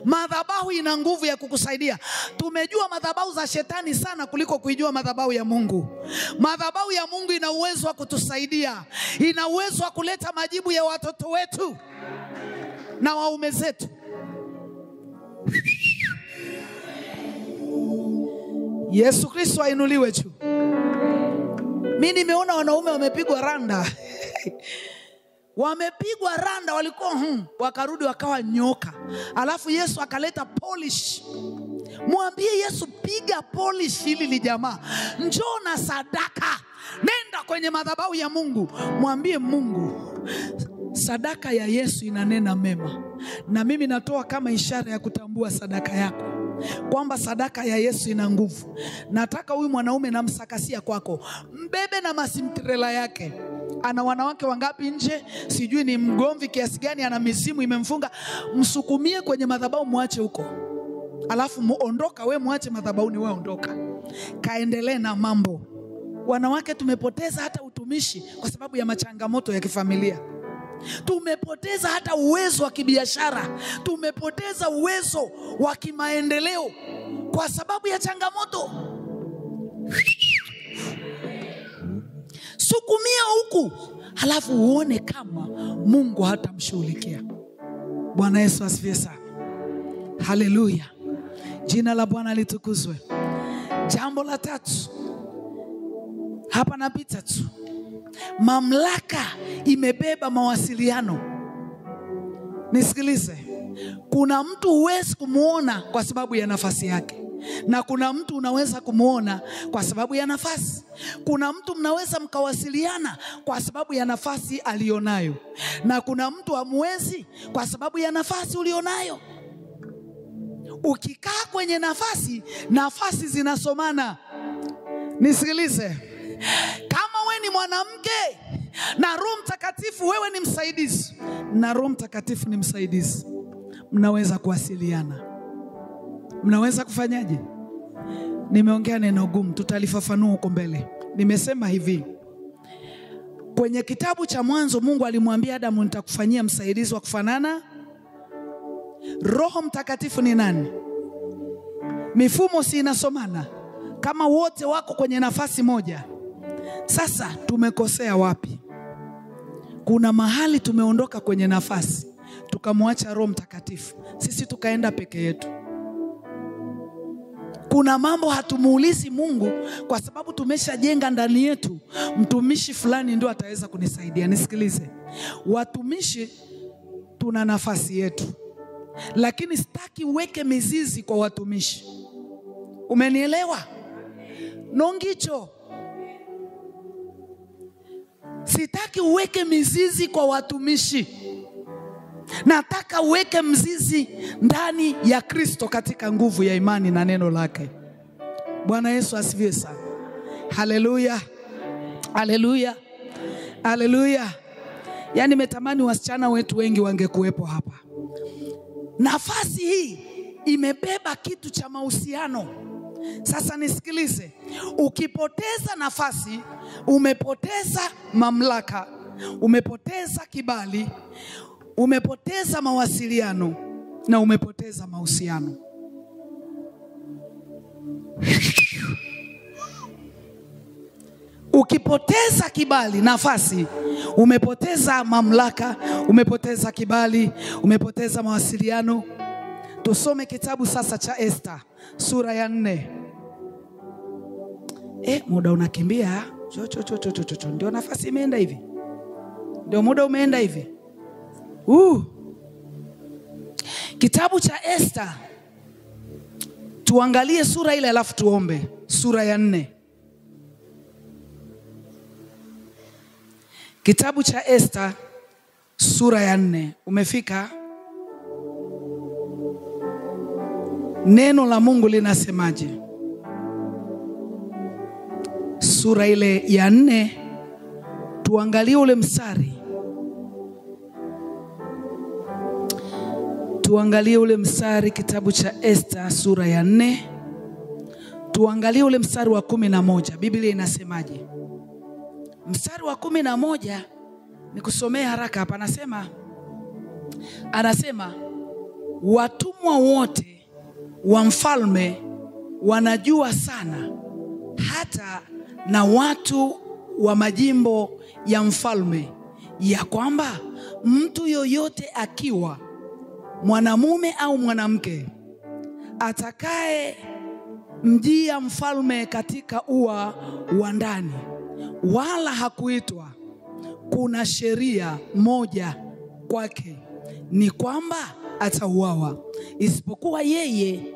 Madhabahu ina nguvu ya kukusaidia. Tumejua madhabahu za shetani sana kuliko kuijua madhabahu ya Mungu. Madhabahu ya Mungu ina uwezo wa kutusaidia. Ina uwezo wa kuleta majibu ya watoto wetu na waume zetu. Yesu Kristo ainuliwe juu. Mimi nimeona wanaume wamepigwa randa. Wamepigwa randa, walikuwa wakarudi wakawa nyoka. Alafu Yesu akaleta polish. Mwambie Yesu, piga polish hili li jamaa. Njoo na sadaka. Nenda kwenye madhabahu ya Mungu. Mwambie Mungu, sadaka ya Yesu inanena mema. Na mimi natoa kama ishara ya kutambua sadaka yako, kwamba sadaka ya Yesu ina nguvu. Nataka huyu mwanaume namsakasia kwako. Mbebe na masimtrela yake. Ana wanawake wangapi nje? Sijui ni mgomvi kiasi gani, ana mizimu imemfunga. Msukumie kwenye madhabahu, muache huko. Alafu muondoka, we muache madhabahuni, we ondoka. Kaendelee na mambo. Wanawake tumepoteza hata utumishi kwa sababu ya machangamoto ya kifamilia. Tumepoteza hata uwezo wa kibiashara. Tumepoteza uwezo wa kimaendeleo kwa sababu ya changamoto. Sukumia huku, halafu uone kama Mungu hatamshughulikia. Bwana Yesu asifiwe sana. Haleluya. Jina la Bwana litukuzwe. Jambo la tatu. Hapa napita tu. Mamlaka imebeba mawasiliano. Nisikilize. Kuna mtu huwezi kumuona kwa sababu ya nafasi yake. Na kuna mtu unaweza kumuona kwa sababu ya nafasi. Kuna mtu mnaweza mkawasiliana kwa sababu ya nafasi alionayo. Na kuna mtu hamwezi kwa sababu ya nafasi ulionayo. Ukikaa kwenye nafasi, nafasi zinasomana. Nisikilize. Kama we ni mwanamke na Roho Mtakatifu, wewe ni msaidizi, na Roho Mtakatifu ni msaidizi, mnaweza kuwasiliana. Mnaweza kufanyaje? Nimeongea neno gumu, tutalifafanua huko mbele. Nimesema hivi. Kwenye kitabu cha Mwanzo Mungu alimwambia Adamu, nitakufanyia msaidizi wa kufanana. Roho Mtakatifu ni nani? Mifumo si inasomana kama wote wako kwenye nafasi moja. Sasa tumekosea wapi? Kuna mahali tumeondoka kwenye nafasi, tukamwacha Roho Mtakatifu, sisi tukaenda peke yetu. Kuna mambo hatumuulizi Mungu kwa sababu tumeshajenga ndani yetu, mtumishi fulani ndio ataweza kunisaidia. Nisikilize. Watumishi tuna nafasi yetu, lakini sitaki uweke mizizi kwa watumishi. Umenielewa? Nongicho. Sitaki uweke mizizi kwa watumishi. Nataka uweke mzizi ndani ya Kristo katika nguvu ya imani na neno lake. Bwana Yesu asifiwe sana. Haleluya. Haleluya. Haleluya. Yani nimetamani wasichana wetu wengi wangekuwepo hapa. Nafasi hii imebeba kitu cha mahusiano. Sasa nisikilize. Ukipoteza nafasi, umepoteza mamlaka, umepoteza kibali, umepoteza mawasiliano, na umepoteza mahusiano. Ukipoteza kibali, nafasi, umepoteza mamlaka, umepoteza kibali, umepoteza mawasiliano. Tusome kitabu sasa cha Esther, sura ya 4. Muda unakimbia. Ndio nafasi imeenda hivi. Ndio muda umeenda hivi. Kitabu cha Esther. Tuangalie sura ile alafu tuombe. Sura ya 4. Kitabu cha Esta sura ya 4. Umefika? Neno la Mungu linasemaje? Sura ile ya 4, tuangalie ule mstari. Tuangalie ule mstari, kitabu cha Esta sura ya 4. Tuangalie ule mstari wa 11. Biblia inasemaje? Mstari wa 11 nikusomea haraka hapa. Anasema watumwa wote wa mfalme wanajua sana, hata na watu wa majimbo ya mfalme, ya kwamba mtu yoyote akiwa mwanamume au mwanamke atakaye mjia mfalme katika ua wa ndani, wala hakuitwa, kuna sheria moja kwake, ni kwamba atauawa, isipokuwa yeye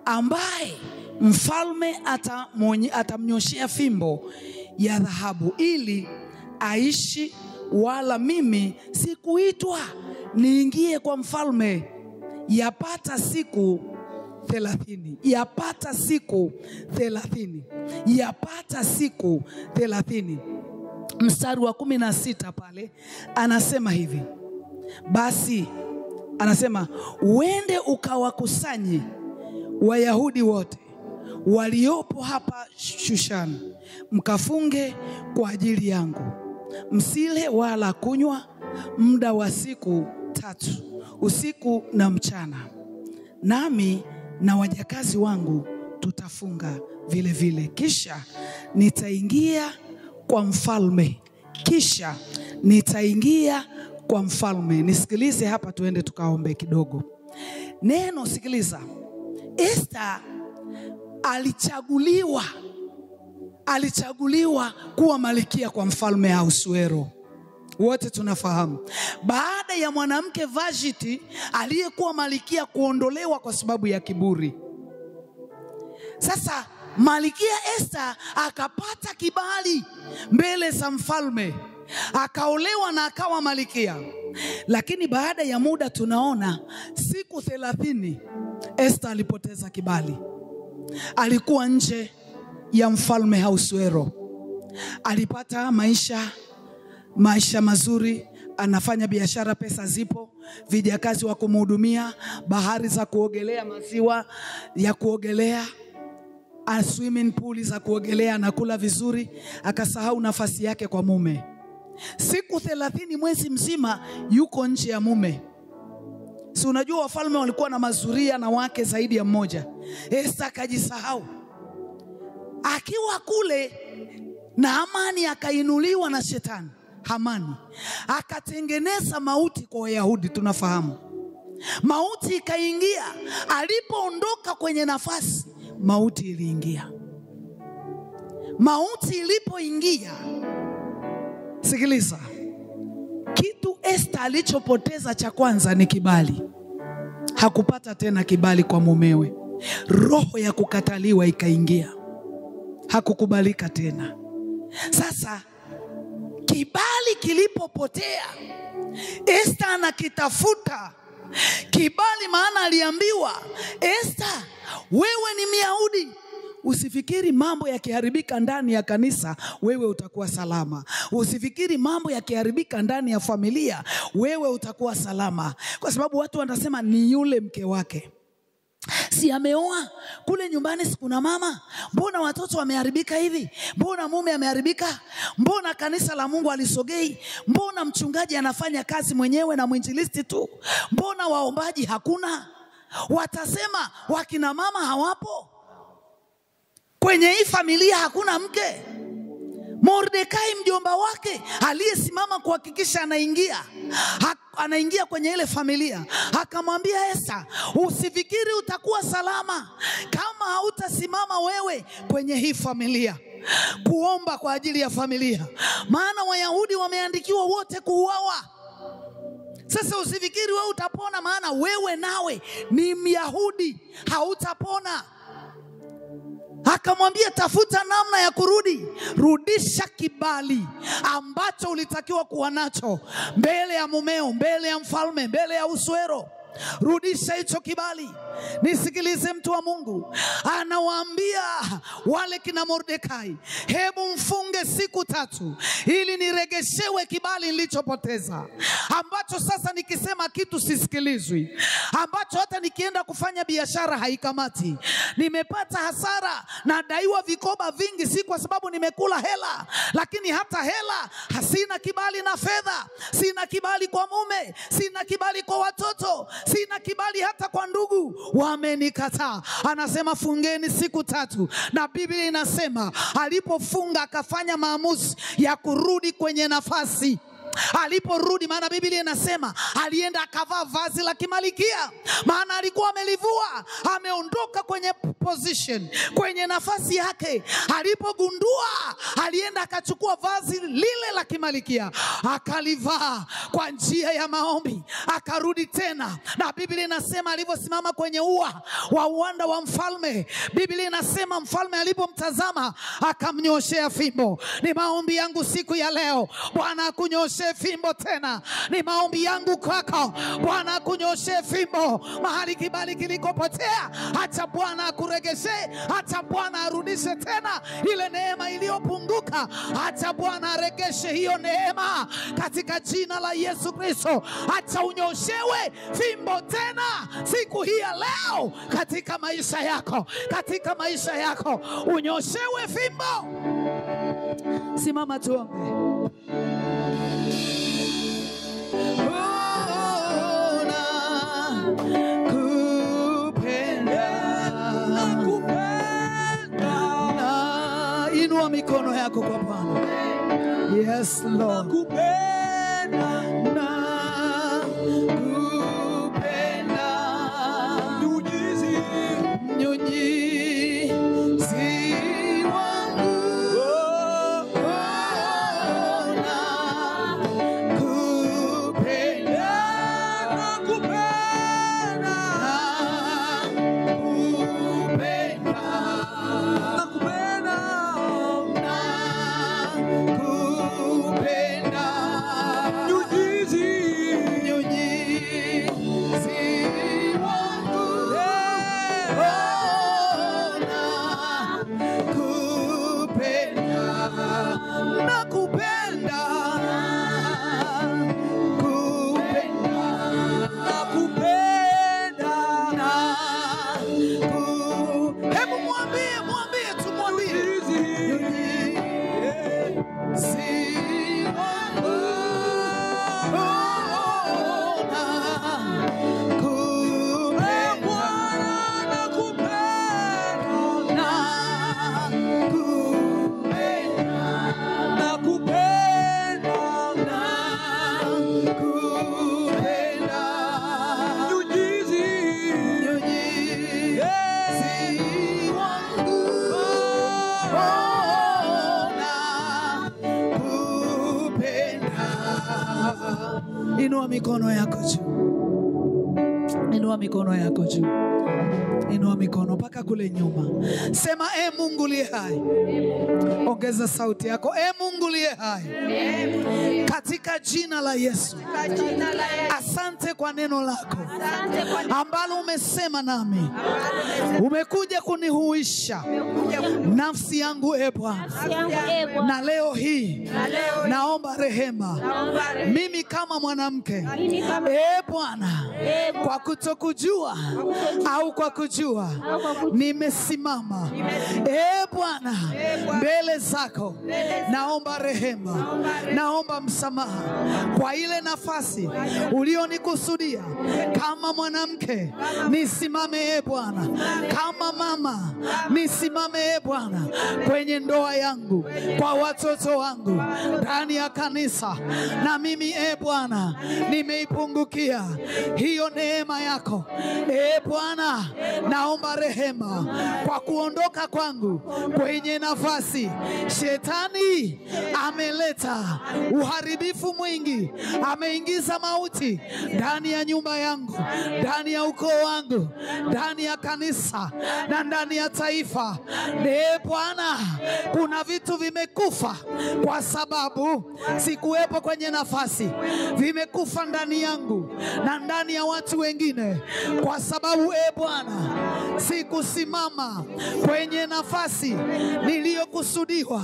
ambaye mfalme atamnyoshea fimbo ya dhahabu ili aishi. Wala mimi sikuitwa niingie kwa mfalme yapata siku 30. Yapata siku 30. Yapata siku 30. Mstari wa 16 pale anasema hivi. Basi anasema uende ukawakusanye Wayahudi wote waliopo hapa Shushan, mkafunge kwa ajili yangu, msile wala kunywa muda wa siku 3, usiku na mchana. Nami na wajakazi wangu tutafunga vile vile. Kisha nitaingia kwa mfalme. Kisha nitaingia kwa mfalme. Nisikilize hapa, tuende tukaombe kidogo. Neno, sikiliza. Esta alichaguliwa kuwa malkia kwa mfalme Ahasuero. Wote tunafahamu. Baada ya mwanamke Vashti aliyekuwa malkia kuondolewa kwa sababu ya kiburi, sasa malkia Esta akapata kibali mbele za mfalme, akaolewa na akawa malkia. Lakini baada ya muda tunaona siku 30 Esta alipoteza kibali. Alikuwa nje ya mfalme Ahasuero. Alipata maisha mazuri, anafanya biashara, pesa zipo, vijakazi wa kumhudumia, bahari za kuogelea, maziwa ya kuogelea, swimming pool za kuogelea, anakula vizuri. Akasahau nafasi yake kwa mume. Siku 30, mwezi mzima yuko nje ya mume. Si unajua wafalme walikuwa na mazuria na wake zaidi ya mmoja. Esta akajisahau. Akiwa kule, Naamani akainuliwa na shetani. Hamani akatengeneza mauti kwa Wayahudi. Tunafahamu mauti ikaingia. Alipoondoka kwenye nafasi, mauti iliingia. Mauti ilipoingia, sikiliza, kitu Esta alichopoteza cha kwanza ni kibali. Hakupata tena kibali kwa mumewe. Roho ya kukataliwa ikaingia. Hakukubalika tena. Sasa kibali kilipopotea, Esta anakitafuta kibali, maana aliambiwa, Esta, wewe ni Myahudi. Usifikiri mambo yakiharibika ndani ya kanisa wewe utakuwa salama. Usifikiri mambo yakiharibika ndani ya familia wewe utakuwa salama. Kwa sababu watu wanasema ni yule mke wake, si ameoa kule nyumbani, si kuna mama, mbona watoto wameharibika hivi, mbona mume ameharibika, mbona kanisa la Mungu alisogei, mbona mchungaji anafanya kazi mwenyewe na mwinjilisti tu, mbona waombaji hakuna. Watasema wakina mama hawapo kwenye hii familia, hakuna mke. Mordekai mjomba wake aliyesimama kuhakikisha anaingia kwenye ile familia, akamwambia Esta, usifikiri utakuwa salama kama hautasimama wewe kwenye hii familia kuomba kwa ajili ya familia, maana Wayahudi wameandikiwa wote kuuawa. Sasa usifikiri wewe utapona, maana wewe nawe ni Myahudi, hautapona. akamwambia tafuta namna ya kurudi. Rudisha kibali ambacho ulitakiwa kuwa nacho mbele ya mumeo, mbele ya mfalme, mbele ya Ahasuero. Rudisha hicho kibali. Nisikilize mtu wa Mungu, anawaambia wale kina Mordekai, hebu mfunge siku 3 ili niregeshewe kibali nilichopoteza, ambacho sasa nikisema kitu sisikilizwi, ambacho hata nikienda kufanya biashara haikamati. Nimepata hasara, nadaiwa vikoba vingi, si kwa sababu nimekula hela, lakini hata hela hasina kibali na fedha, sina kibali kwa mume, sina kibali kwa watoto, sina kibali hata kwa ndugu, wamenikataa. Anasema fungeni siku 3, na Biblia inasema alipofunga akafanya maamuzi ya kurudi kwenye nafasi. Aliporudi, maana Biblia inasema alienda akavaa vazi la kimalikia, maana alikuwa amelivua, ameondoka kwenye position, kwenye nafasi yake. Alipogundua, alienda akachukua vazi lile la kimalikia, akalivaa kwa njia ya maombi, akarudi tena. Na Biblia inasema aliposimama kwenye ua wa uwanda wa mfalme, Biblia inasema mfalme alipomtazama akamnyoshea fimbo. Ni maombi yangu siku ya leo, Bwana akunyoshe fimbo tena. Ni maombi yangu kwako, Bwana akunyoshe fimbo mahali kibali kilikopotea. Acha Bwana akuregeshe, acha Bwana arudishe tena ile neema iliyopunguka. Acha Bwana aregeshe hiyo neema katika jina la Yesu Kristo. Acha unyoshewe fimbo tena siku hii ya leo katika maisha yako, katika maisha yako unyoshewe fimbo. Simama tuombe. Inua mikono yako kwa Bwana. Yes Lord. Nakupenda, nyunyizi wangu. Inua mikono yako juu. Inua mikono yako juu. Inua mikono mpaka kule nyuma. Sema Mungu liye hai. Ongeza sauti yako. Mungu liye hai. Katika jina la Yesu. Asante kwa neno lako ambalo umesema nami. Umekuja kunihuisha nafsi yangu Bwana. Na leo hii naomba rehema. Mimi kama mwanamke Bwana, kwa kutokujua au kwa kujua, nimesimama Bwana mbele zako. Naomba rehema, naomba msamaha kwa ile nafasi ulionikusudia kama mwanamke. Nisimame Bwana, kama mama nisimame Bwana kwenye ndoa yangu, kwa watoto wangu, ndani ya kanisa. Na mimi Bwana nimeipungukia hiyo neema yako Bwana. naomba rehema kwa kuondoka kwangu kwenye nafasi shetani ameleta uharibifu mwingi, ameingiza mauti ndani ya nyumba yangu, ndani ya ukoo wangu, ndani ya kanisa na ndani ya taifa. Bwana, kuna vitu vimekufa kwa sababu sikuwepo kwenye nafasi. Vimekufa ndani yangu na ndani ya watu wengine kwa sababu Bwana, sikusimama kwenye nafasi niliyokusudiwa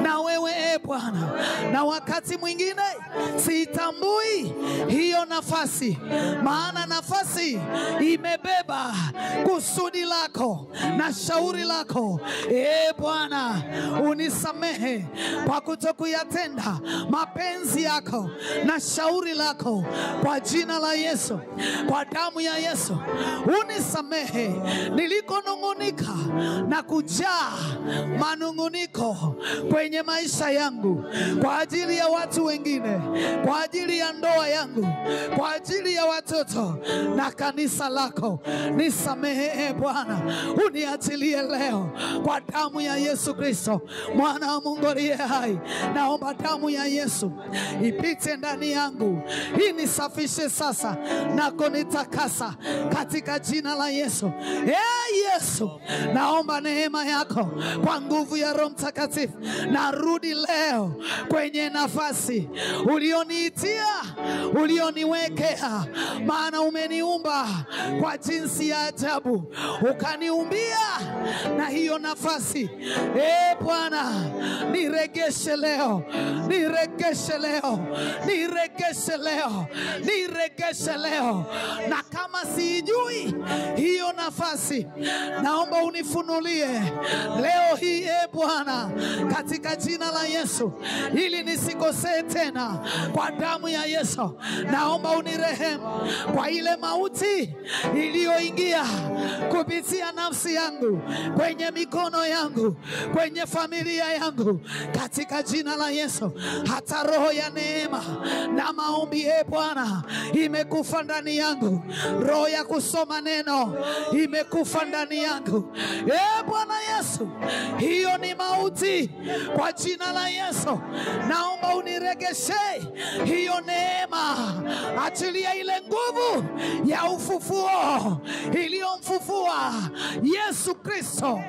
na wewe Bwana, na wakati mwingine sitambui hiyo nafasi, maana nafasi imebeba kusudi lako na shauri lako. Bwana, unisamehe kwa kutokuyatenda mapenzi yako na shauri lako kwa jina la Yesu, kwa damu ya Yesu. Unisamehe nilikonungunika na kujaa manunguniko kwenye maisha yangu kwa ajili ya watu wengine, kwa ajili ya ndoa yangu, kwa ajili ya watoto na kanisa lako. Nisamehe Bwana, uniachilie leo kwa damu ya Yesu Kristo, mwana wa Mungu aliye hai. Naomba damu ya Yesu ipite ndani yangu, inisafishe sasa na kunitakasa katika jina la Yesu. Yesu, naomba neema yako kwa nguvu ya Roho Mtakatifu. Narudi leo kwenye nafasi ulioniitia, ulioniwekea, maana umeniumba kwa jinsi ya ajabu, ukaniumbia na hiyo nafasi. Bwana, niregeshe leo, niregeshe leo, niregeshe leo, niregeshe leo. Na kama sijui hiyo nafasi, naomba unifunulie leo hii Bwana, katika jina la Yesu, ili nisikosee tena kwa damu ya Yesu. Naomba unirehemu kwa ile mauti iliyoingia kupitia nafsi yangu, kwenye mikono yangu, kwenye familia yangu, katika jina la Yesu. Hata roho ya neema na maombi Bwana imekufa ndani yangu. Roho ya kusoma neno imekufa ndani yangu. Bwana Yesu, hiyo ni mauti kwa jina la Yesu. Naomba uniregeshe hiyo neema, achilia ile nguvu ya ufufuo iliyomfufua Yesu Kristo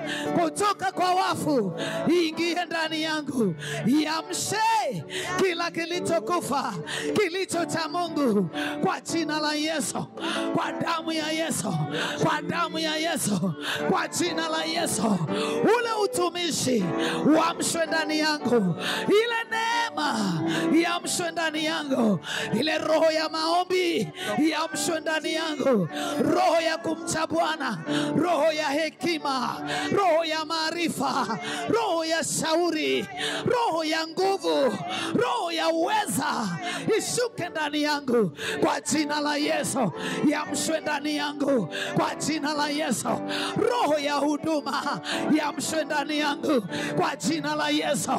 kutoka kwa wafu, ingie ndani yangu, iamshe kila kilichokufa, kilicho cha Mungu, kwa jina la Yesu, kwa damu ya Yesu, kwa damu ya Yesu, kwa jina la Yesu. Ule utumishi uamshwe ndani yangu, ile neema iamshwe ndani yangu, ile roho ya maombi iamshwe ndani yangu, roho ya kumcha Bwana, roho ya hekima, roho ya maarifa, roho ya shauri, roho ya nguvu, roho ya uweza ishuke ndani yangu kwa jina la Yesu. Iamshwe ndani yangu kwa jina la Yesu. Roho ya huduma iamshwe ndani yangu kwa jina la Yesu.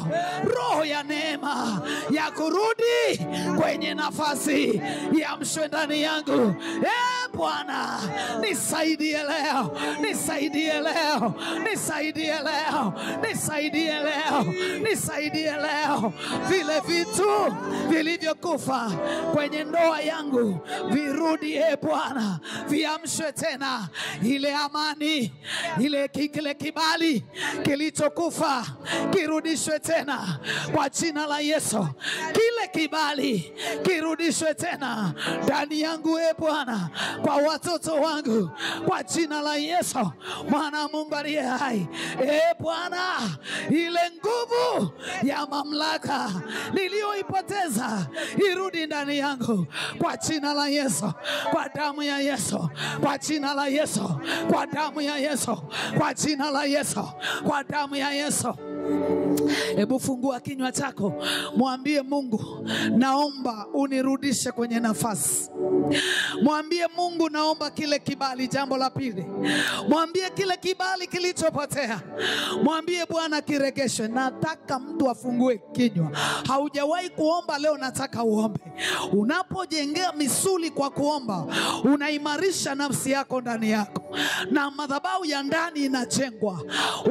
Roho ya neema ya kurudi kwenye nafasi iamshwe ndani yangu. Bwana, nisaidie leo, nisaidie leo, nisaidie leo, nisaidie leo, nisaidie leo. Vile vitu vilivyokufa kwenye ndoa yangu virudi Bwana, viamshwe tena. Ile amani, ile kile kibali kilichokufa kirudishwe tena kwa jina la Yesu. Kile kibali kirudishwe tena ndani yangu Bwana, kwa watoto wangu kwa jina la Yesu, mwana Mungu aliye hai. Bwana, ile nguvu ya mamlaka niliyoipoteza irudi ndani yangu kwa jina la Yesu, kwa damu ya Yesu, kwa jina la Yesu, kwa damu ya Yesu, kwa jina la Yesu, kwa damu ya Yesu. Hebu fungua kinywa chako, mwambie Mungu, naomba unirudishe kwenye nafasi. Mwambie Mungu, naomba kile kibali. Jambo la pili, mwambie kile kibali kilichopotea, mwambie Bwana kiregeshwe. Nataka mtu afungue kinywa. Haujawahi kuomba, leo nataka uombe. Unapojengea misuli kwa kuomba, unaimarisha nafsi yako ndani yako, na madhabahu ya ndani inajengwa.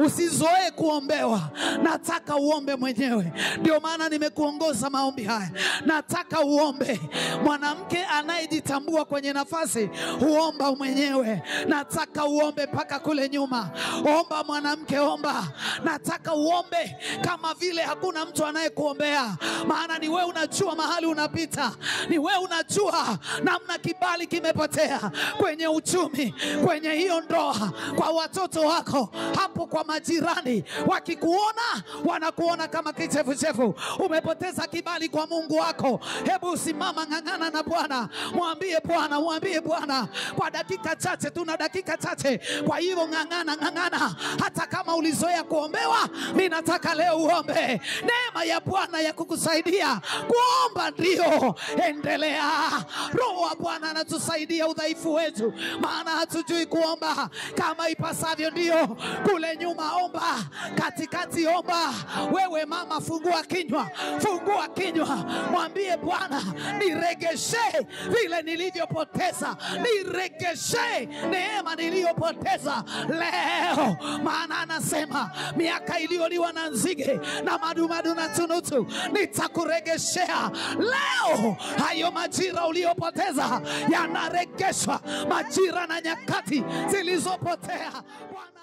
Usizoee kuombewa, nataka uombe mwenyewe. Ndio maana nimekuongoza maombi haya. Nataka uombe. Mwanamke anayejitambua kwenye nafasi huomba mwenyewe. Nataka uombe mpaka kule nyuma. Omba mwanamke, omba. Nataka uombe kama vile hakuna mtu anayekuombea, maana ni wewe unajua mahali unapita. Ni wewe unajua namna kibali kimepotea kwenye uchumi, kwenye hiyo ndoa, kwa watoto wako, hapo kwa majirani. Wakikuona wanakuona kama kichefuchefu. Umepoteza kibali kwa Mungu wako. Hebu simama, ng'ang'ana na Bwana. Mwambie Bwana, mwambie Bwana kwa dakika chache. Tuna dakika chache, kwa hivyo ng'ang'ana. Hata kama ulizoea kuombewa, mimi nataka leo uombe. Neema ya Bwana ya kukusaidia kuomba ndio. Endelea. Roho wa Bwana anatusaidia udhaifu wetu, maana hatujui kuomba kama ipasavyo. Ndio kule nyuma omba, katikati omba. Wewe mama, fungua kinywa, fungua kinywa. Mwambie Bwana, niregeshe vile nilivyopoteza, niregeshe neema niliyopoteza leo. Maana anasema miaka iliyoliwa na nzige na madumadu na tunutu nitakuregeshea leo. Hayo majira uliyopoteza yanaregeshwa, majira na nyakati zilizopotea. Bwana